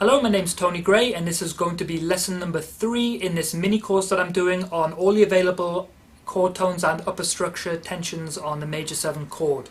Hello, my name's Tony Gray and this is going to be lesson number 3 in this mini course that I'm doing on all the available chord tones and upper structure tensions on the major 7 chord.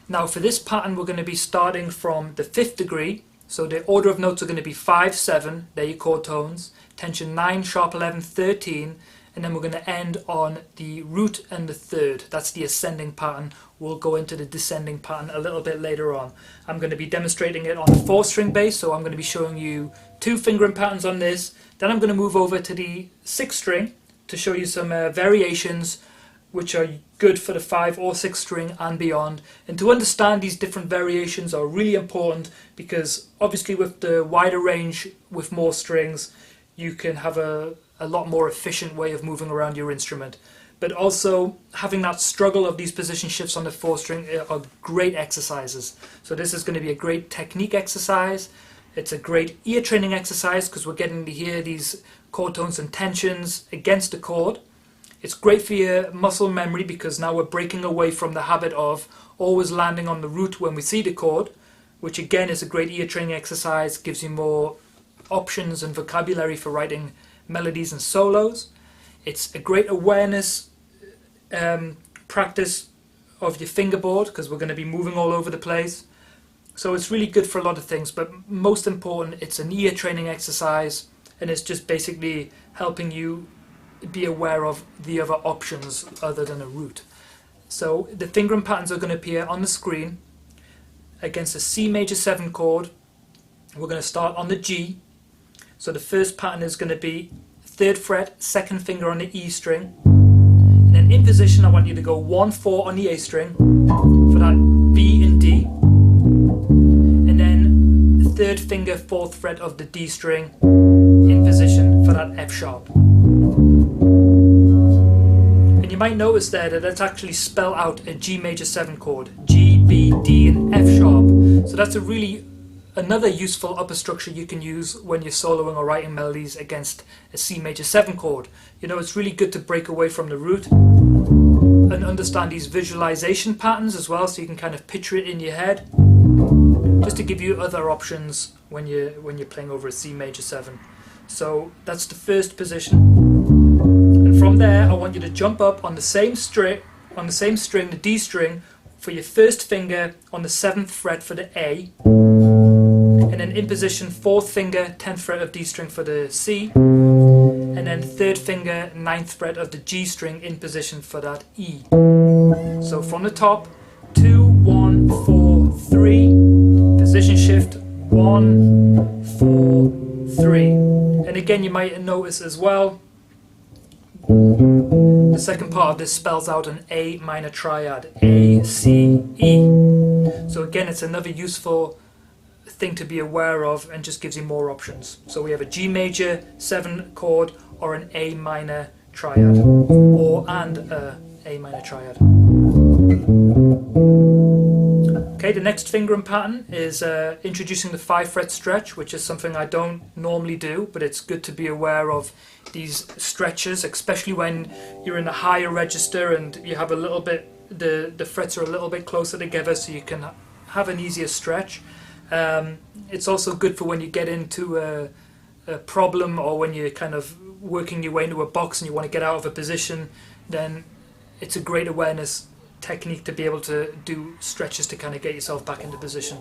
Now for this pattern we're going to be starting from the 5th degree, so the order of notes are going to be 5, 7, they're your chord tones, tension 9, sharp 11, 13, and then we're going to end on the root and the 3rd. That's the ascending pattern. We'll go into the descending pattern a little bit later on. I'm going to be demonstrating it on the 4-string bass, so I'm going to be showing you 2 fingering patterns on this. Then I'm going to move over to the 6th string to show you some variations which are good for the 5 or 6 string and beyond. And to understand these different variations are really important because obviously with the wider range with more strings you can have a lot more efficient way of moving around your instrument. But also having that struggle of these position shifts on the 4th string are great exercises. So this is going to be a great technique exercise. It's a great ear training exercise because we're getting to hear these chord tones and tensions against the chord. It's great for your muscle memory because now we're breaking away from the habit of always landing on the root when we see the chord, which again is a great ear training exercise, gives you more options and vocabulary for writing melodies and solos. It's a great awareness practice of your fingerboard because we're going to be moving all over the place. So it's really good for a lot of things, but most important, it's an ear training exercise and it's just basically helping you be aware of the other options other than a root. So the fingering patterns are going to appear on the screen against a C major 7 chord. We're going to start on the G. So the first pattern is going to be 3rd fret, 2nd finger on the E string. And then in position I want you to go 1, 4 on the A string for that B and D. And then the 3rd finger, 4th fret of the D string in position for that F sharp. And you might notice there that that's actually spell out a G major 7 chord. G, B, D and F sharp. So that's another useful upper structure you can use when you're soloing or writing melodies against a C major 7 chord. You know, it's really good to break away from the root and understand these visualization patterns as well, so you can kind of picture it in your head, just to give you other options when you're playing over a C major 7. So that's the first position, and from there I want you to jump up on the same string, the D string, for your 1st finger on the 7th fret for the A. And then in position 4th finger, 10th fret of D string for the C, and then 3rd finger, 9th fret of the G string in position for that E. So from the top, 2, 1, 4, 3, position shift, 1, 4, 3. And again you might notice as well, the second part of this spells out an A minor triad, A, C, E. So again it's another useful thing to be aware of and just gives you more options. So we have a G major 7 chord or an A minor triad, and A minor triad. Okay, the next fingering pattern is introducing the 5 fret stretch, which is something I don't normally do, but it's good to be aware of these stretches, especially when you're in a higher register and you have a little bit, the frets are a little bit closer together so you can have an easier stretch. It's also good for when you get into a problem or when you're kind of working your way into a box and you want to get out of a position, then it's a great awareness technique to be able to do stretches to kind of get yourself back into position.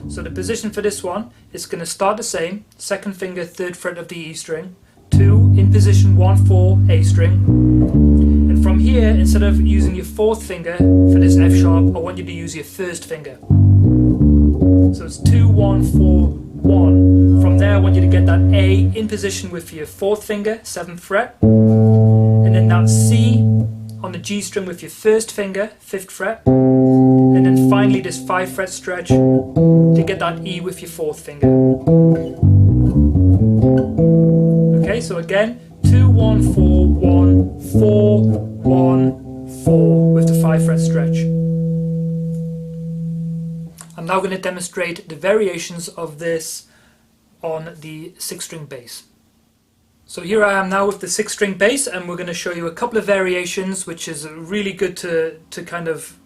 So the position for this one is going to start the same, 2nd finger, 3rd fret of the E string, 2 in position 1, 4, A string. And from here, instead of using your 4th finger for this F sharp, I want you to use your 1st finger. So it's 2, 1, 4, 1. From there I want you to get that A in position with your 4th finger, 7th fret. And then that C on the G string with your 1st finger, 5th fret. And then finally this 5 fret stretch to get that E with your 4th finger. Okay, so again, 2, 1, 4, 1, 4, 1, 4 with the 5 fret stretch. I'm now going to demonstrate the variations of this on the 6-string bass. So here I am now with the 6-string bass, and we're going to show you a couple of variations, which is really good to kind of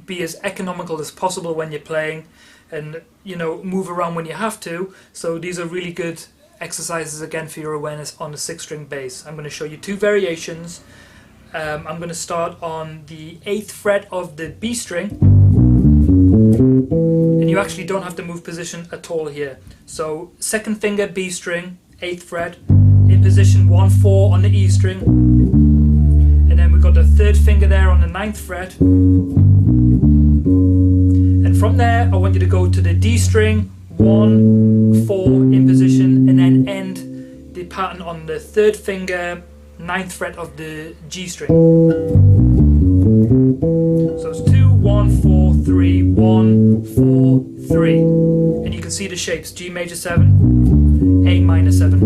be as economical as possible when you're playing, and move around when you have to. So these are really good exercises again for your awareness on the 6-string bass. I'm going to show you 2 variations. I'm going to start on the 8th fret of the B string, and you actually don't have to move position at all here. So 2nd finger B string, 8th fret, in position 1-4 on the E string, and then we've got the 3rd finger there on the 9th fret, and from there I want you to go to the D string, 1-4 in position, and then end the pattern on the 3rd finger, 9th fret of the G string. So it's 2, 1, 4, 3, 1, 4, 3, and you can see the shapes: G major 7, A minor 7.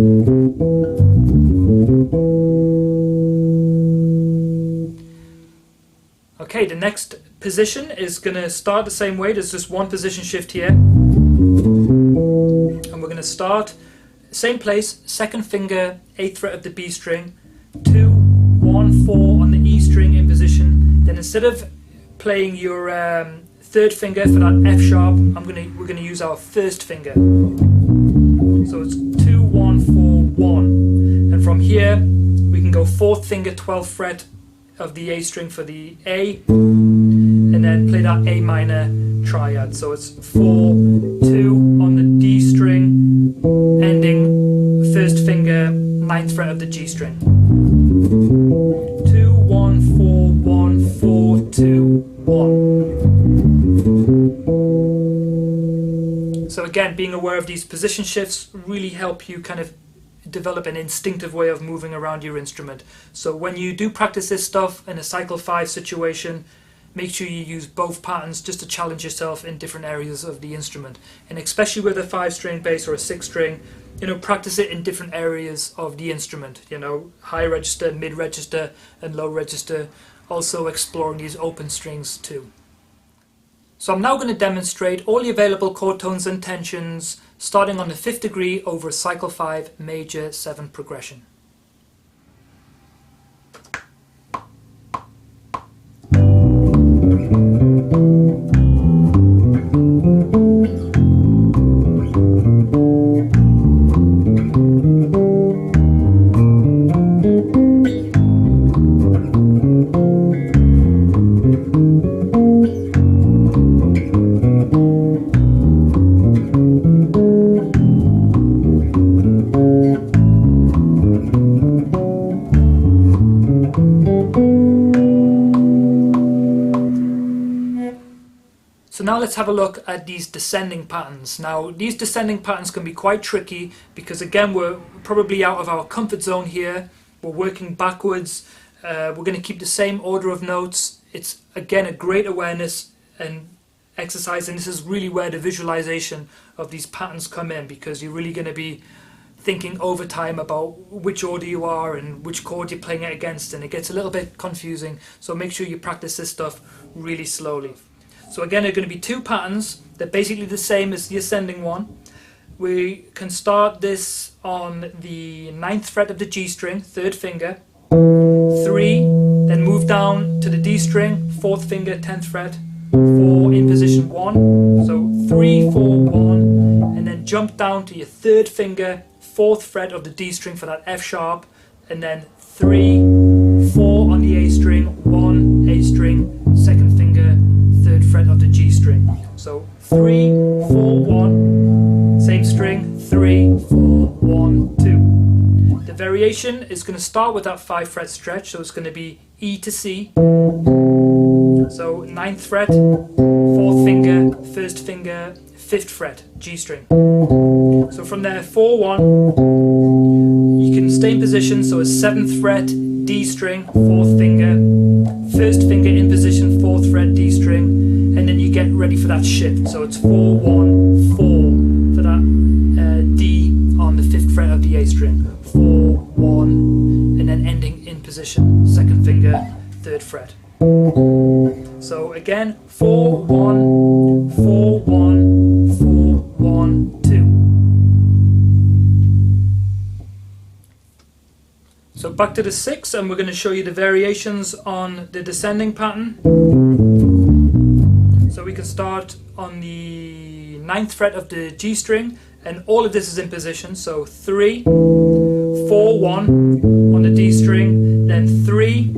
Okay, the next position is going to start the same way. There's just one position shift here, and we're going to start same place, 2nd finger, 8th fret of the B string, 2, 1, 4 on the E string in position. Then instead of playing your 3rd finger for that F sharp, we're going to use our 1st finger. So it's 2, 1, 4, 1, and from here we can go 4th finger, 12th fret of the A string for the A, and then play that A minor triad. So it's 4, 2 on the D string, ending 1st finger, 9th fret of the G string. 2, 1, 4, 1, 4, 2, 1. So again, being aware of these position shifts really help you kind of develop an instinctive way of moving around your instrument. So when you do practice this stuff in a cycle 5 situation, make sure you use both patterns just to challenge yourself in different areas of the instrument. And especially with a 5-string bass or a 6-string, practice it in different areas of the instrument. High register, mid register, and low register. Also exploring these open strings too. So I'm now going to demonstrate all the available chord tones and tensions, starting on the 5th degree over a cycle 5 major 7 progression. So now let's have a look at these descending patterns. Now these descending patterns can be quite tricky because again we're probably out of our comfort zone here. We're working backwards. We're going to keep the same order of notes. It's again a great awareness and exercise, and this is really where the visualization of these patterns come in, because you're really going to be thinking over time about which order you are and which chord you're playing it against, and it gets a little bit confusing. So make sure you practice this stuff really slowly. So again, there are going to be 2 patterns. They're basically the same as the ascending one. We can start this on the 9th fret of the G string, 3rd finger, 3, then move down to the D string, 4th finger, 10th fret, 4 in position 1, so 3, 4, 1, and then jump down to your 3rd finger, 4th fret of the D string for that F sharp, and then 3, 4 on the A string, 1, A string, 2nd finger, 3rd fret of the G string. So 3, 4, 1, same string, 3, 4, 1, 2. The variation is going to start with that 5 fret stretch, so it's going to be E to C. So 9th fret, 4th finger, 1st finger, 5th fret, G string. So from there, 4, 1, you can stay in position, so a 7th fret, D string, 4th finger, 1st finger in position, 4th fret, D string, and then you get ready for that shift. So it's 4, 1, 4 for that D on the 5th fret of the A string, 4, 1, and then ending in position, 2nd finger, 3rd fret. So again, 4, 1, 4, 1, 4, 1, 2. So back to the 6, and we're going to show you the variations on the descending pattern. can start on the 9th fret of the G string, and all of this is in position. So 3, 4, 1 on the D string, then 3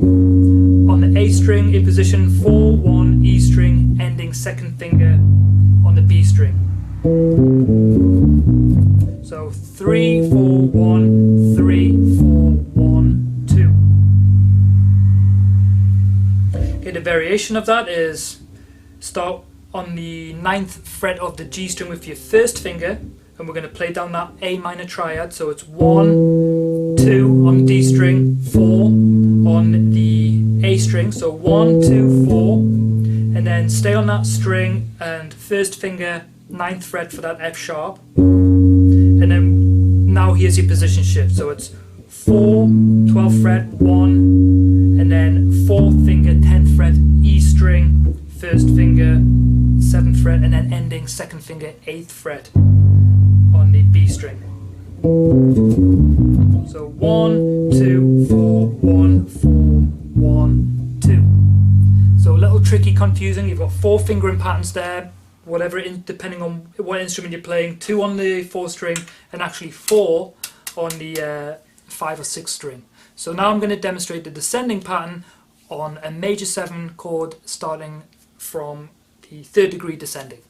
on the A string in position, 4, 1, E string, ending second finger on the B string. So 3, 4, 1, 3, 4, 1, 2. Okay, the variation of that is start on the 9th fret of the G string with your first finger, and we're going to play down that A minor triad. So it's 1, 2 on the D string, 4 on the A string. So 1, 2, 4, and then stay on that string and first finger 9th fret for that F sharp. And then now here's your position shift. So it's 4, 12th fret, 1, and then 4th finger, 10th fret, E string, first finger, 7th fret, and then ending second finger, 8th fret on the B string. So 1, 2, 4, 1, 4, 1, 2. So a little tricky, confusing. You've got 4 fingering patterns there, whatever, depending on what instrument you're playing. 2 on the 4th string, and actually 4 on the 5 or 6 string. So now I'm going to demonstrate the descending pattern on a major 7 chord starting from the 3rd degree descending.